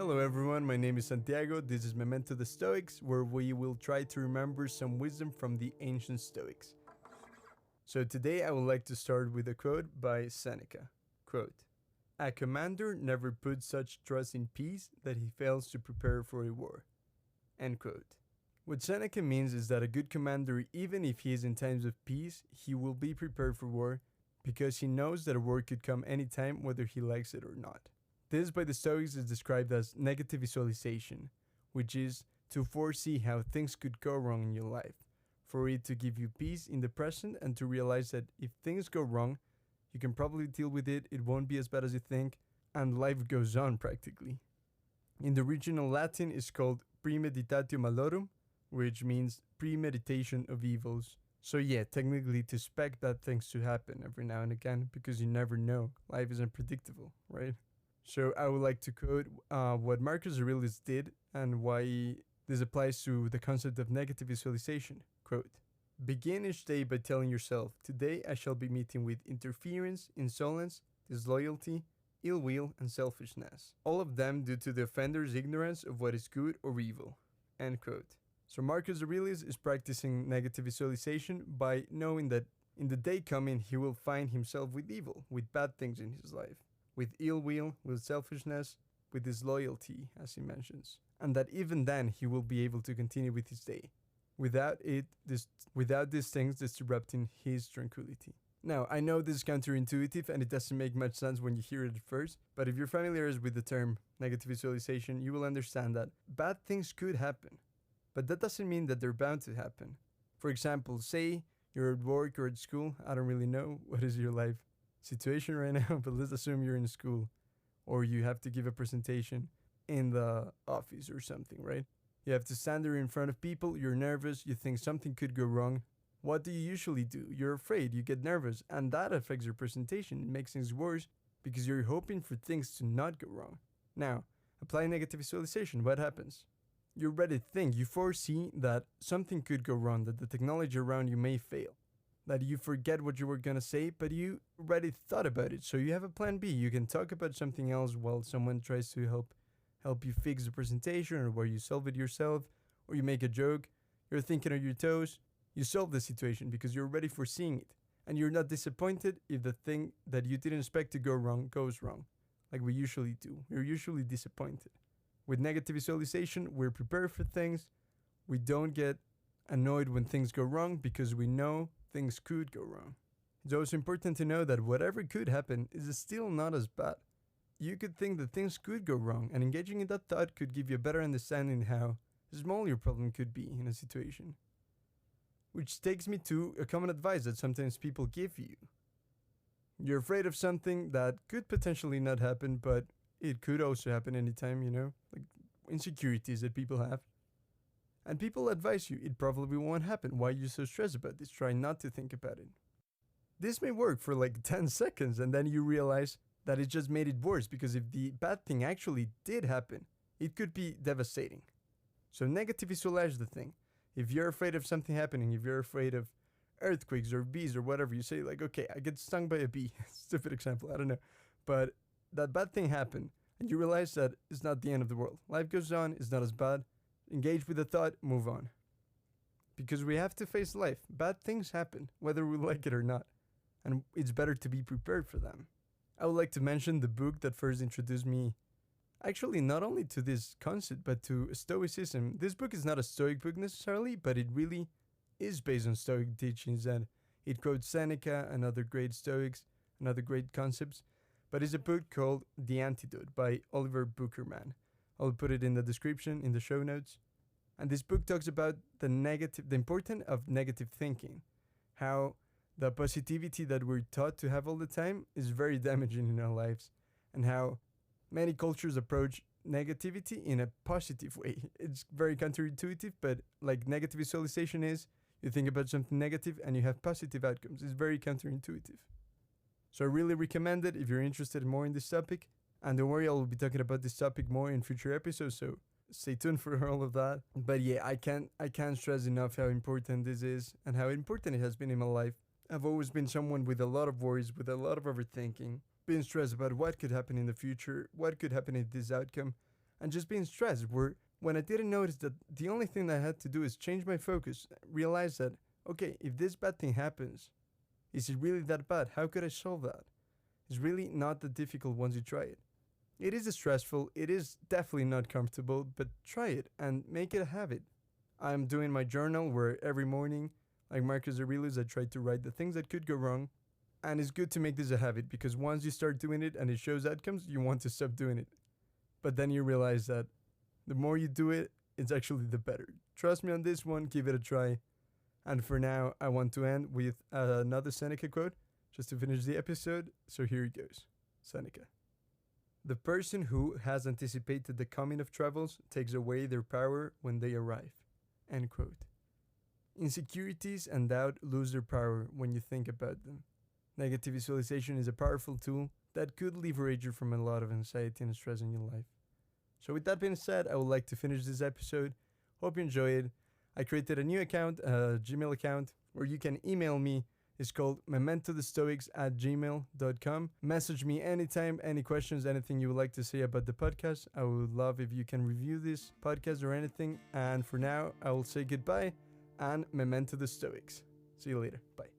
Hello everyone, my name is Santiago, this is Memento the Stoics, where we will try to remember some wisdom from the ancient Stoics. So today I would like to start with a quote by Seneca. Quote, "A commander never puts such trust in peace that he fails to prepare for a war." End quote. What Seneca means is that a good commander, even if he is in times of peace, he will be prepared for war because he knows that a war could come anytime whether he likes it or not. This by the Stoics is described as negative visualization, which is to foresee how things could go wrong in your life, for it to give you peace in the present and to realize that if things go wrong, you can probably deal with it, it won't be as bad as you think, and life goes on practically. In the original Latin it's called Premeditation malorum, which means premeditation of evils. So yeah, technically to expect bad things to happen every now and again, because you never know. Life is unpredictable, right? So I would like to quote what Marcus Aurelius did and why this applies to the concept of negative visualization. Quote, "Begin each day by telling yourself, today I shall be meeting with interference, insolence, disloyalty, ill will, and selfishness. All of them due to the offender's ignorance of what is good or evil." End quote. So Marcus Aurelius is practicing negative visualization by knowing that in the day coming he will find himself with evil, with bad things in his life, with ill will, with selfishness, with disloyalty, as he mentions, and that even then he will be able to continue with his day, without these things disrupting his tranquility. Now, I know this is counterintuitive and it doesn't make much sense when you hear it at first, but if you're familiar with the term negative visualization, you will understand that bad things could happen, but that doesn't mean that they're bound to happen. For example, say you're at work or at school. I don't really know what is your life situation right now, but let's assume you're in school or you have to give a presentation in the office or something, right? You have to stand there in front of people, you're nervous, you think something could go wrong. What do you usually do? You're afraid, you get nervous, and that affects your presentation. It makes things worse because you're hoping for things to not go wrong. Now, apply negative visualization. What happens? You already think, you foresee that something could go wrong, that the technology around you may fail, that you forget what you were going to say, but you already thought about it. So you have a plan B. You can talk about something else while someone tries to help you fix the presentation, or where you solve it yourself, or you make a joke. You're thinking on your toes. You solve the situation because you're already foreseeing it. And you're not disappointed if the thing that you didn't expect to go wrong goes wrong, like we usually do. We're usually disappointed. With negative visualization, we're prepared for things. We don't get annoyed when things go wrong because we know things could go wrong. It's also important to know that whatever could happen is still not as bad. You could think that things could go wrong, and engaging in that thought could give you a better understanding how small your problem could be in a situation. Which takes me to a common advice that sometimes people give you. You're afraid of something that could potentially not happen, but it could also happen anytime, like insecurities that people have. And people advise you, it probably won't happen. Why are you so stressed about this? Try not to think about it. This may work for like 10 seconds, and then you realize that it just made it worse, because if the bad thing actually did happen, it could be devastating. So negative visualize the thing. If you're afraid of something happening, if you're afraid of earthquakes or bees or whatever, you say like, okay, I get stung by a bee. Stupid example, I don't know. But that bad thing happened, and you realize that it's not the end of the world. Life goes on, it's not as bad. Engage with the thought, move on. Because we have to face life. Bad things happen, whether we like it or not. And it's better to be prepared for them. I would like to mention the book that first introduced me, actually not only to this concept, but to Stoicism. This book is not a Stoic book necessarily, but it really is based on Stoic teachings, and it quotes Seneca and other great Stoics and other great concepts. But it's a book called The Antidote by Oliver Buckerman. I'll put it in the description, in the show notes. And this book talks about the importance of negative thinking, how the positivity that we're taught to have all the time is very damaging in our lives, and how many cultures approach negativity in a positive way. It's very counterintuitive, but like negative visualization is, you think about something negative and you have positive outcomes. It's very counterintuitive. So I really recommend it if you're interested more in this topic. And don't worry, I will be talking about this topic more in future episodes, so stay tuned for all of that. But yeah, I can't stress enough how important this is and how important it has been in my life. I've always been someone with a lot of worries, with a lot of overthinking, being stressed about what could happen in the future, what could happen in this outcome. and just being stressed, where when I didn't notice that the only thing I had to do is change my focus, realize that, okay, if this bad thing happens, is it really that bad? How could I solve that? It's really not that difficult once you try it. It is stressful, it is definitely not comfortable, but try it and make it a habit. I'm doing my journal where every morning, like Marcus Aurelius, I try to write the things that could go wrong. And it's good to make this a habit because once you start doing it and it shows outcomes, you want to stop doing it. But then you realize that the more you do it, it's actually the better. Trust me on this one, give it a try. And for now, I want to end with another Seneca quote just to finish the episode. So here it goes. Seneca. The person who has anticipated the coming of troubles takes away their power when they arrive. End quote. Insecurities and doubt lose their power when you think about them. Negative visualization is a powerful tool that could liberate you from a lot of anxiety and stress in your life. So with that being said, I would like to finish this episode. Hope you enjoy it. I created a new account, a Gmail account, where you can email me. It's called mementothestoics@gmail.com. Message me anytime, any questions, anything you would like to say about the podcast. I would love if you can review this podcast or anything. And for now, I will say goodbye and memento the Stoics. See you later. Bye.